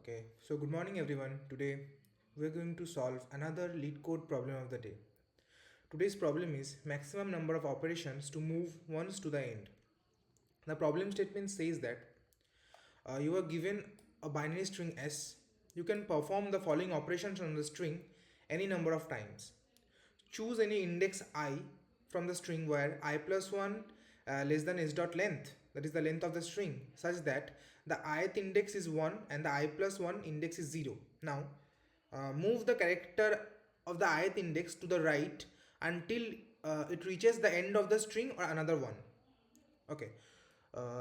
Okay, so good morning everyone. Today we're going to solve another LEETCODE problem of the day. Today's problem is maximum number of operations to move ones to the end. The problem statement says that you are given a binary string s. You can perform the following operations on the string any number of times. Choose any index I from the string where I plus 1 less than s dot length, that is the length of the string, such that the ith index is 1 and the I plus 1 index is 0. Now move the character of the ith index to the right until it reaches the end of the string or another one. Okay,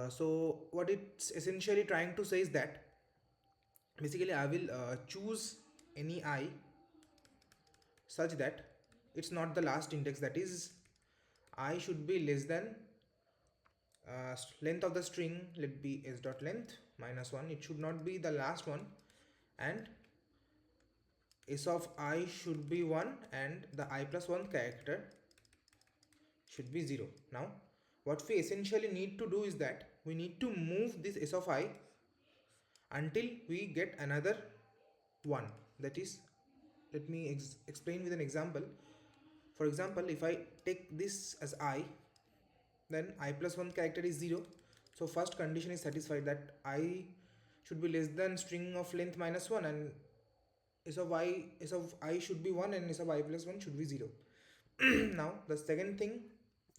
so what it's essentially trying to say is that basically I will choose any I such that it's not the last index, that is I should be less than length of the string, let be s dot length minus 1. It should not be the last one, and s of I should be 1 and the I plus 1 character should be 0. Now what we essentially need to do is that we need to move this s of I until we get another 1. That is, let me explain with an example. For example, if I take this as I, then I plus 1 character is 0. So first condition is satisfied, that I should be less than string of length minus 1, and s of I should be 1 and s of I plus 1 should be 0. Now the second thing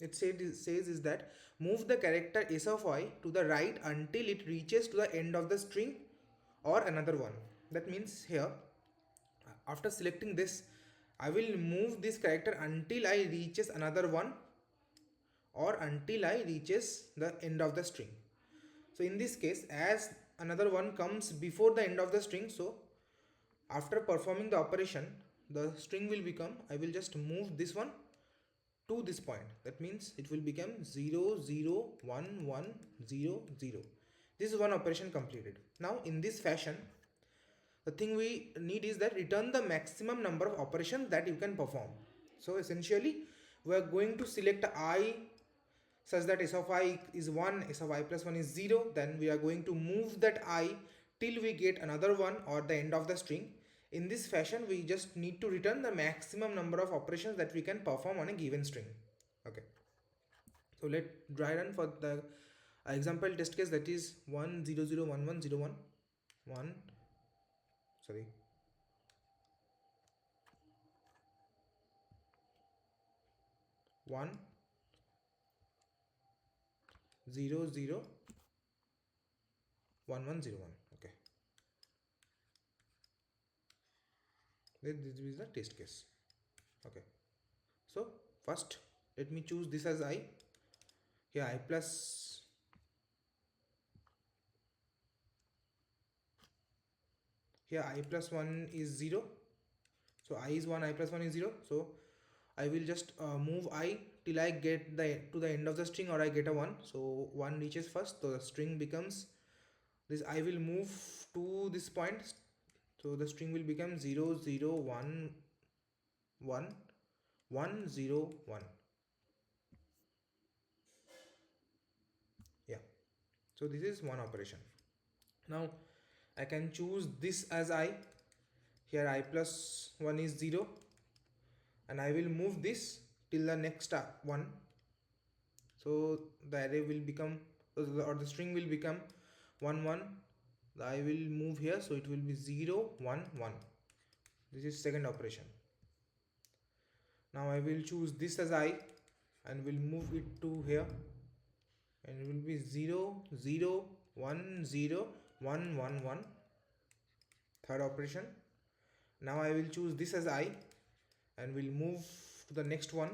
it says is that move the character s of I to the right until it reaches to the end of the string or another one. That means here, after selecting this, I will move this character until I reaches another one or until I reaches the end of the string. So in this case, as another one comes before the end of the string, so after performing the operation, the string will become, I will just move this one to this point. That means it will become 0 0 1 1 0 0. This is one operation completed. Now in this fashion, the thing we need is that return the maximum number of operations that you can perform. So essentially we are going to select I such that s of I is 1, s of I plus 1 is 0. Then we are going to move that I till we get another one or the end of the string. In this fashion, we just need to return the maximum number of operations that we can perform on a given string. Okay, so let dry run for the example test case, that is 1 0 0 1 1 0 1 1 sorry 1 0 0 1 1 0 1. Okay, this is the test case. Okay, so first let me choose this as I. Here I plus here I plus 1 is 0. So I is 1, I plus 1 is 0. So I will just move I till I get to the end of the string or I get a 1. So 1 reaches first, so the string becomes this. I will move to this point, so the string will become 0 0 1 1 1 0 1. Yeah, so this is one operation. Now I can choose this as I. Here I plus 1 is 0, and I will move this till the next 1. So the array will become, or the string will become 1 1. I will move here, so it will be 0 1 1. This is second operation. Now I will choose this as I and will move it to here, and it will be 0 0 1 0 1 1 1. Third operation. Now I will choose this as I and will move to the next one,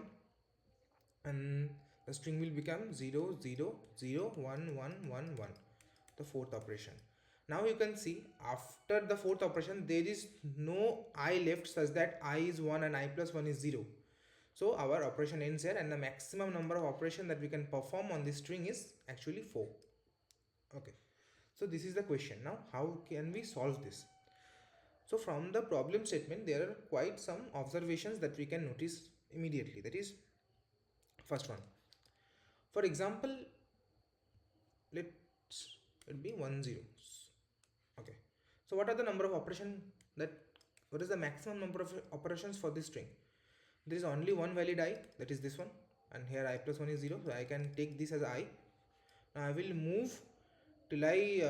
and the string will become 0 0 0 1 1 1 1. The fourth operation. Now you can see after the fourth operation there is no I left, such that I is 1 and I plus 1 is 0. So our operation ends here, and the maximum number of operations that we can perform on this string is actually 4. Okay, so this is the question. Now how can we solve this? So from the problem statement, there are quite some observations that we can notice immediately. That is, first one, for example, let it be 1 0. Okay, So what are the number of what is the maximum number of operations for this string? There is only one valid I, that is this one, and here I plus 1 is 0, so I can take this as I. Now I will move till I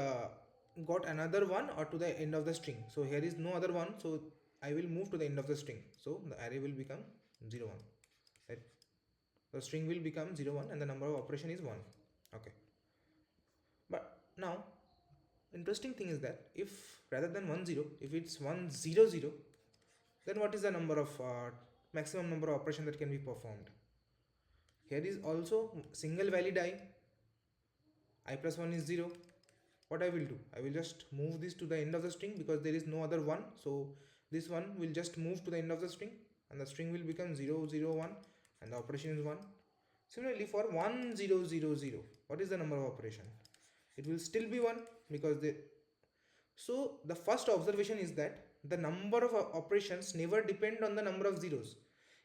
got another one or to the end of the string. So here is no other one, so I will move to the end of the string, so the array will become 0 1, right? The string will become 0 1 and the number of operation is 1. Okay, but now interesting thing is that if rather than 1 0, if it's 1 0 0, then what is the number of maximum number of operation that can be performed? Here is also single valid I plus 1 is 0. What I will do, I will just move this to the end of the string because there is no other one, so this one will just move to the end of the string and the string will become 0 0 1 and the operation is 1. Similarly for 1 0 0 0, what is the number of operation? It will still be 1 because so the first observation is that the number of operations never depend on the number of zeros.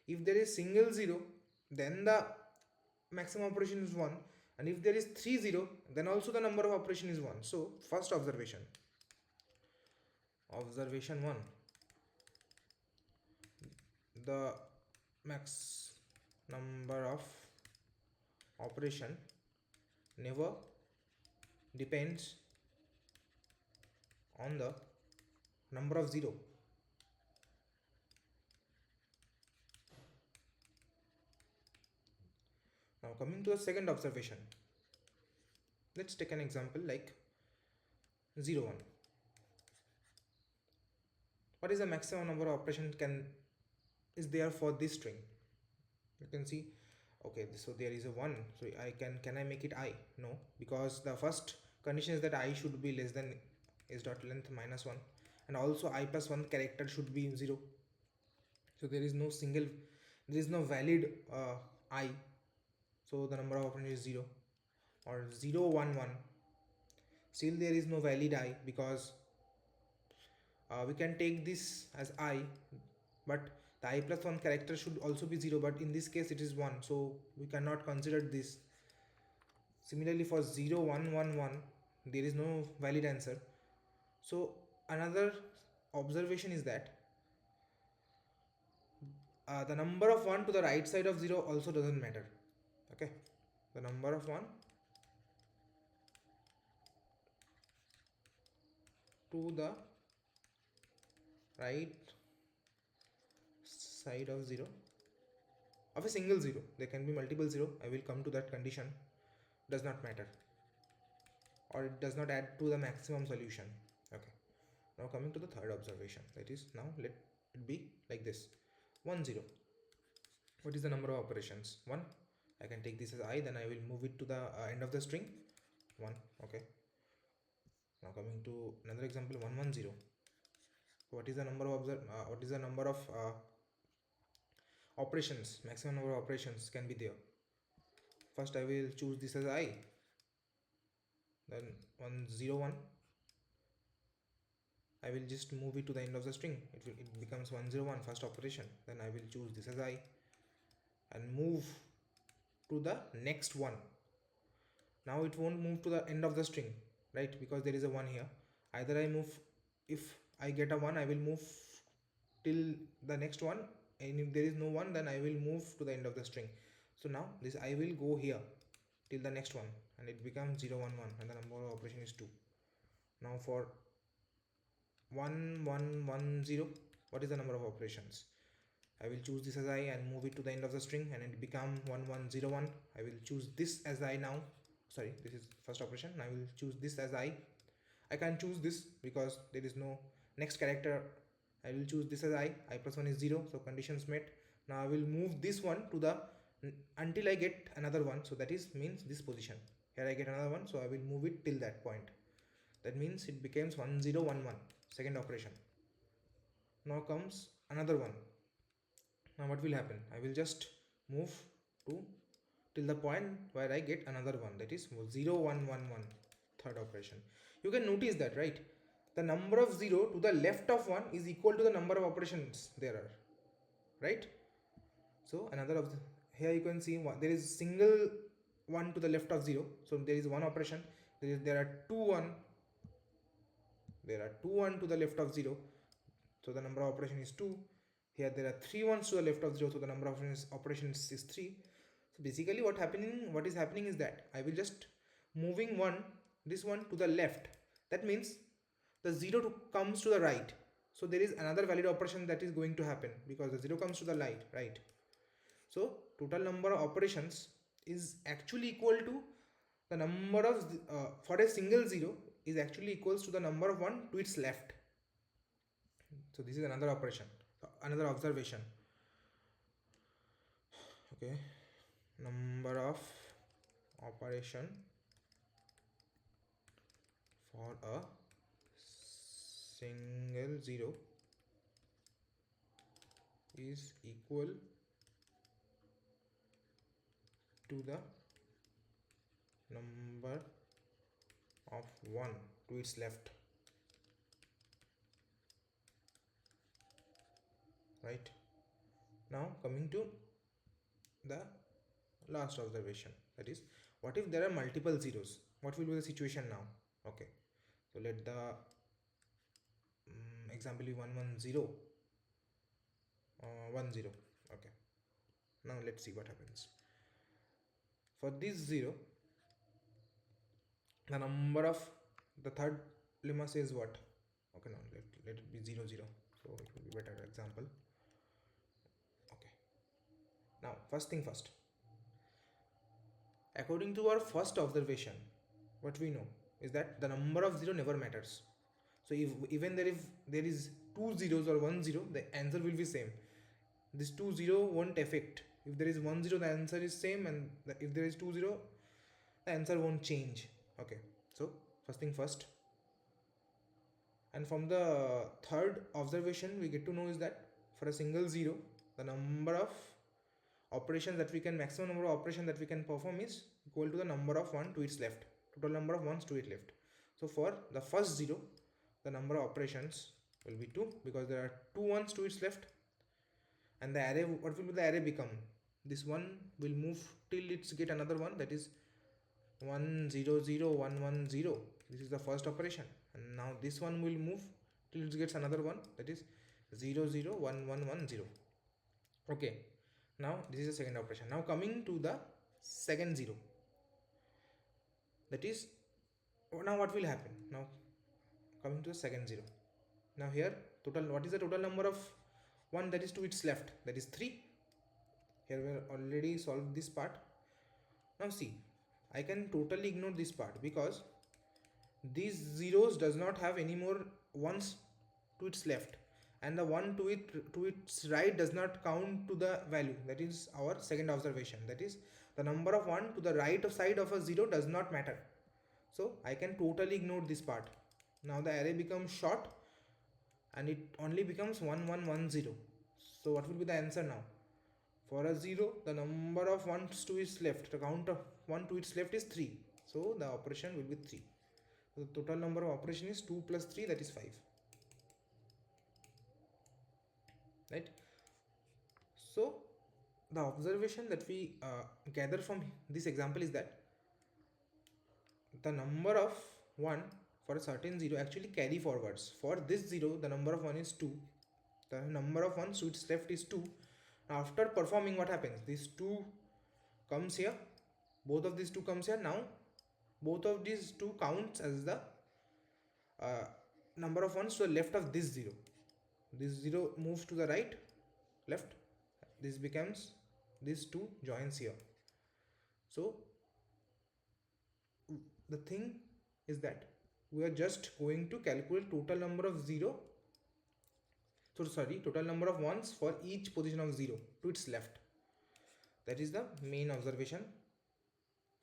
If there is single 0, then the maximum operation is 1, and if there is 3 0, then also the number of operation is 1. So first observation 1, the max number of operation never depends on the number of 0. Now coming to the second observation, let's take an example like 0 1. What is the maximum number of operations is there for this string? You can see, okay, so there is a 1, so can I make it I? No, because the first condition is that I should be less than is dot length minus 1, and also I plus 1 character should be 0. So there is no valid I, so the number of operations is 0. Or 0 1 1, still there is no valid I because we can take this as I, but the I plus 1 character should also be 0, but in this case it is 1, so we cannot consider this. Similarly for 0 1 1 1, there is no valid answer. So another observation is that the number of 1 to the right side of 0 also doesn't matter. Okay, the number of 1 to the right side of 0 of a single 0, there can be multiple 0, I will come to that condition, does not matter, or it does not add to the maximum solution. Okay, now coming to the third observation, that is, now let it be like this 1 0. What is the number of operations? 1. I can take this as I, then I will move it to the end of the string 1. Okay, now coming to another example 1 1 0. What is the number of operations, maximum number of operations can be there? First I will choose this as I, then 1 0 1, I will just move it to the end of the string, it becomes 1 0 1, first operation. Then I will choose this as I and move to the next one. Now it won't move to the end of the string, right, because there is a 1 here. Either I move, if I get a 1, I will move till the next one, and if there is no 1, then I will move to the end of the string. So now this I will go here till the next one and it becomes 0 1 1 and the number of operation is 2. Now for 1 1 1 0, what is the number of operations? I will choose this as I and move it to the end of the string and it become 1 1 0 1. I will choose this as I now, sorry, this is first operation. I will choose this as I can choose this because there is no next character. I will choose this as I plus 1 is 0, so conditions met. Now I will move this one to the until I get another one, so that is means this position. Here I get another one, so I will move it till that point. That means it becomes 1 0 1 1, second operation. Now comes another one. Now what will happen? I will just move to till the point where I get another one, that is 0 1 1 1, third operation. You can notice that, right? The number of 0 to the left of 1 is equal to the number of operations there are, right? So another of here you can see there is single 1 to the left of 0, so there is one operation. There are two 1 there are 2 1 to the left of 0, so the number of operation is 2. Here there are 3 1s to the left of 0, so the number of operations is 3. So basically what is happening is that I will just moving this one to the left. That means the 0 comes to the right. So there is another valid operation that is going to happen because the 0 comes to the right. So total number of operations is actually equal to the number of for a single 0 is actually equals to the number of 1 to its left. So this is another operation, another observation. Okay, number of operation for a single 0 is equal to the number of 1 to its left, right? Now coming to the last observation, that is, what if there are multiple zeros? What will be the situation now? Okay, so let the example be 1 1 0 1 0. Okay, now let's see what happens. For this 0, the number of the third lemma says what? Okay, now let it be 0 0, so it will be better example. Okay, now first thing first, according to our first observation, what we know is that the number of 0 never matters. So if even there is 2 zeros or 1 0, the answer will be same. This 2 0 won't affect. If there is 1 0, the answer is same, and if there is 2 0, the answer won't change. Okay, so first thing first, and from the third observation we get to know is that for a single 0, the number of operations that we can, maximum number of operations that we can perform is equal to the number of 1 to its left, total number of 1s to its left. So for the first 0, the number of operations will be 2 because there are 2 1s to its left, and the array, what will the array become? This one will move till it's get another one, that is 1 0 0 1 1 0. This is the first operation, and now this one will move till it gets another one, that is 0 0 1 1 1 0. Okay, now this is the second operation. Now coming to the second 0, that is, now what will happen? Now coming to the second 0, now here total, what is the total number of 1 that is to its left? That is 3. Here we have already solved this part. Now see, I can totally ignore this part because these zeros does not have any more 1s to its left, and the 1 to its right does not count to the value. That is our second observation, that is the number of 1 to the right side of a 0 does not matter. So I can totally ignore this part. Now the array becomes short and it only becomes 1 1 1 0. So what will be the answer now? For a 0, the number of 1s to its left, the count of 1 to its left is 3. So the operation will be 3. So the total number of operation is 2 plus 3, that is 5. Right? So the observation that we gather from this example is that the number of 1 for a certain 0 actually carry forwards. For this 0, the number of 1 is 2. The number of 1 to its left is 2. After performing, what happens? This 2 comes here, both of these 2 comes here. Now both of these 2 counts as the number of 1s to the left of this 0. This 0 moves to the right, left, this becomes, this 2 joins here. So the thing is that we are just going to calculate total number of total number of 1s for each position of 0 to its left. That is the main observation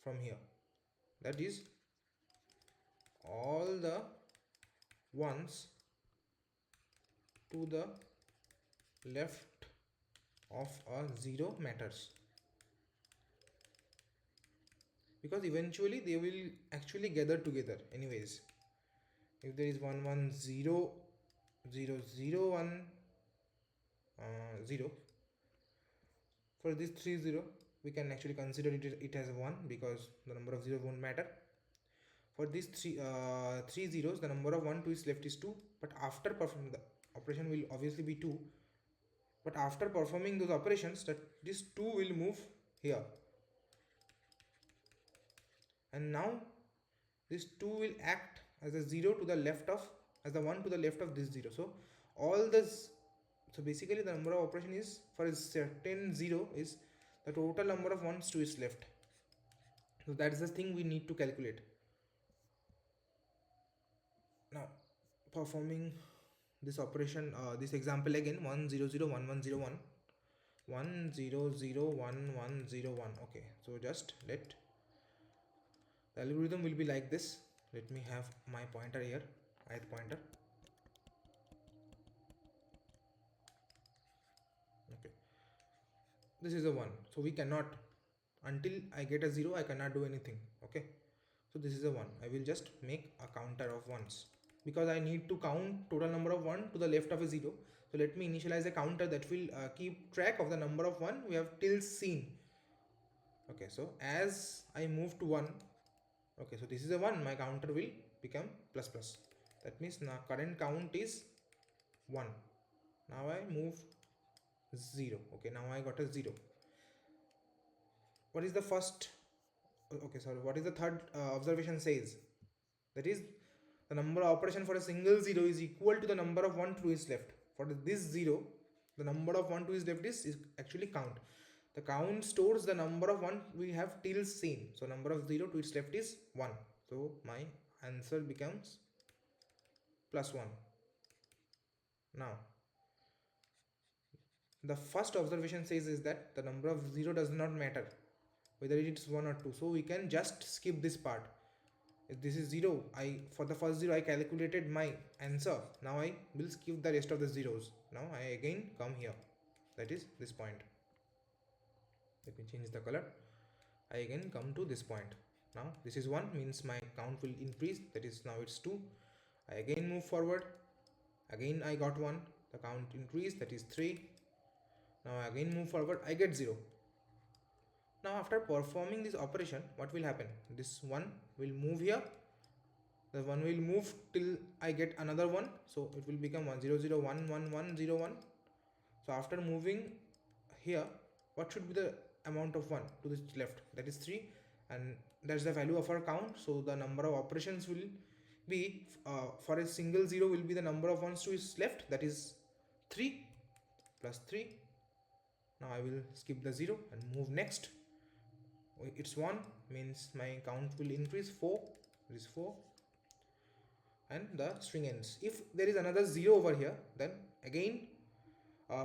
from here. That is, all the 1s to the left of a 0 matters, because eventually they will actually gather together anyways. If there is 1 1 0 0 0 1 0, for this 3 0 we can actually consider it as 1 because the number of 0 won't matter. For these three zeros, the number of 1 to its left is 2, but after performing the operation will obviously be 2, but after performing those operations, that this 2 will move here, and now this 2 will act as a 0 to the left of, as the 1 to the left of this 0. So all this, so basically the number of operation is for a certain 0 is the total number of ones to its left. So that's the thing we need to calculate. Now performing this operation, this example again, 1 0 0 1 1 0 1 1 0 0 1 1 0 1. Okay, so just let the algorithm will be like this. Let me have my pointer here, ith pointer. Okay, this is a 1, so we cannot, until I get a 0 I cannot do anything. Okay, so this is a 1. I will just make a counter of ones because I need to count total number of 1 to the left of a 0. So let me initialize a counter that will keep track of the number of 1 we have till seen. Okay, so as I move to 1, okay, so this is a 1, my counter will become plus plus. That means now current count is 1. Now I move 0. Okay, now I got a 0. What is the first, okay, sorry, what is the third observation says? That is, the number of operation for a single 0 is equal to the number of 1 to its left. For this 0, the number of 1 to its left is actually count. The count stores the number of 1 we have till seen. So number of 0 to its left is 1. So my answer becomes plus 1. Now the first observation says is that the number of 0 does not matter whether it is 1 or 2. So we can just skip this part. If this is 0, for the first 0 I calculated my answer. Now I will skip the rest of the zeros. Now I again come here, that is this point. Let me change the color. I again come to this point. Now this is 1, means my count will increase, that is now it's 2. I again move forward, again I got 1, the count increased, that is 3. Now I again move forward, I get 0. Now after performing this operation, what will happen? This 1 will move here, the 1 will move till I get another 1, so it will become 1 0 0 1 1 1 0 1. So after moving here, what should be the amount of 1 to the left? That is 3, and that's the value of our count. So the number of operations will be for a single 0 will be the number of ones to its left, that is 3 plus 3. Now I will skip the 0 and move next. It's 1, means my count will increase 4, this is 4, and the string ends. If there is another 0 over here, then again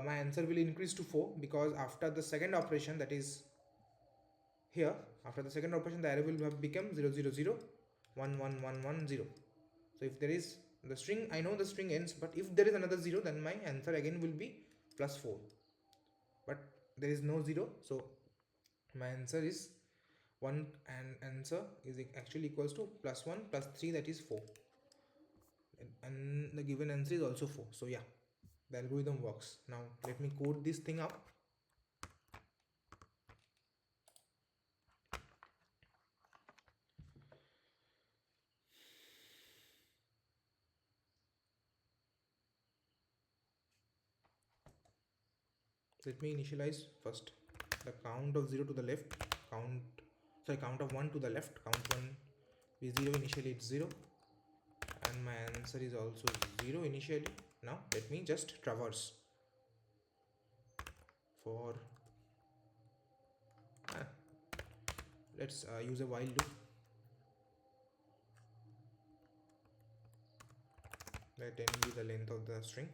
my answer will increase to 4, because after the second operation, that is here, after the second operation the array will have become 0 0 0 1 1 1 1 0. So if there is the string, I know the string ends, but if there is another 0, then my answer again will be plus 4, but there is no 0, so my answer is 1, and answer is actually equals to plus 1 plus 3, that is 4, and the given answer is also 4. So yeah, the algorithm works. Now let me code this thing up. Let me initialize first the count of 0 to the left, count of 1 to the left, count 1 is 0, initially it's 0, and my answer is also 0 initially. Now let me just traverse for let's use a while loop. Let n be the length of the string,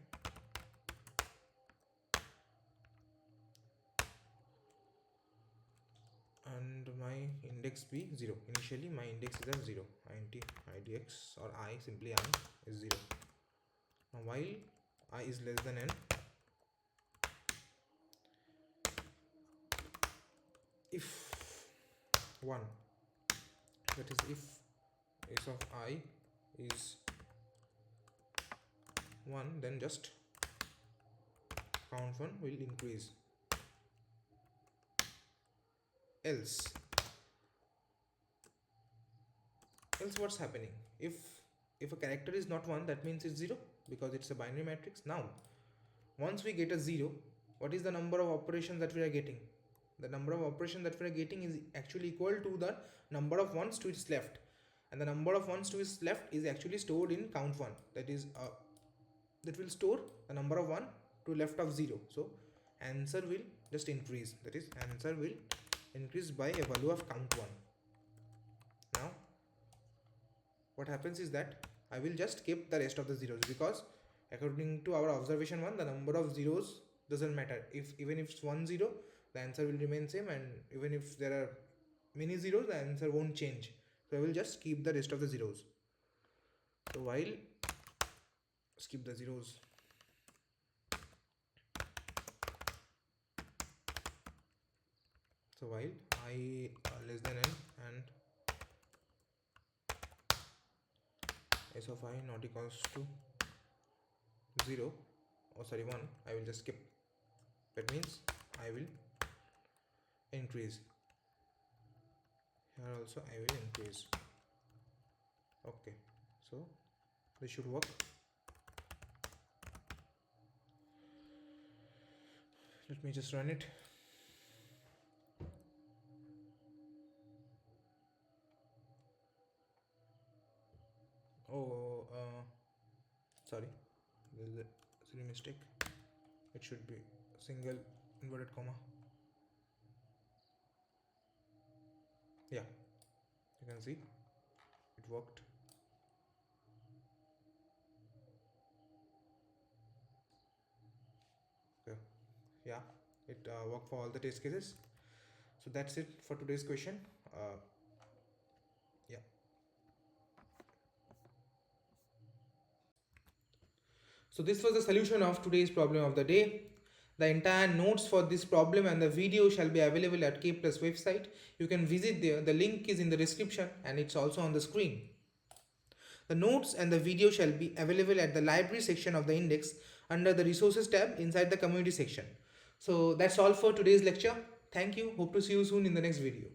and my index be 0. Initially my index is at 0, idx or I, simply I is 0. Now while I is less than n, if 1, that is if s of I is 1, then just count 1 will increase, else else what's happening? If a character is not 1, that means it's 0 because it's a binary matrix. Now once we get a 0, what is the number of operations that we are getting? The number of operations that we are getting is actually equal to the number of ones to its left, and the number of ones to its left is actually stored in count 1. That is that will store the number of 1 to left of 0. So answer will just increase, that is answer will increase by a value of count 1. Now what happens is that I will just keep the rest of the zeros, because according to our observation 1, the number of zeros doesn't matter. If even if it's 1 0, the answer will remain same, and even if there are many zeros, the answer won't change. So I will just keep the rest of the zeros. So while skip the zeros, so while I less than n and s of I not equals to 0, or sorry 1, I will just skip. That means I will increase. Here also I will increase. Okay, so this should work. Let me just run it. Oh, sorry, there is a silly mistake. It should be single inverted comma. Yeah, you can see it worked. Okay. Yeah, it worked for all the test cases. So that's it for today's question. Yeah. So this was the solution of today's problem of the day. The entire notes for this problem and the video shall be available at K Plus website. You can visit there. The link is in the description and it's also on the screen. The notes and the video shall be available at the library section of the index under the resources tab inside the community section. So that's all for today's lecture. Thank you. Hope to see you soon in the next video.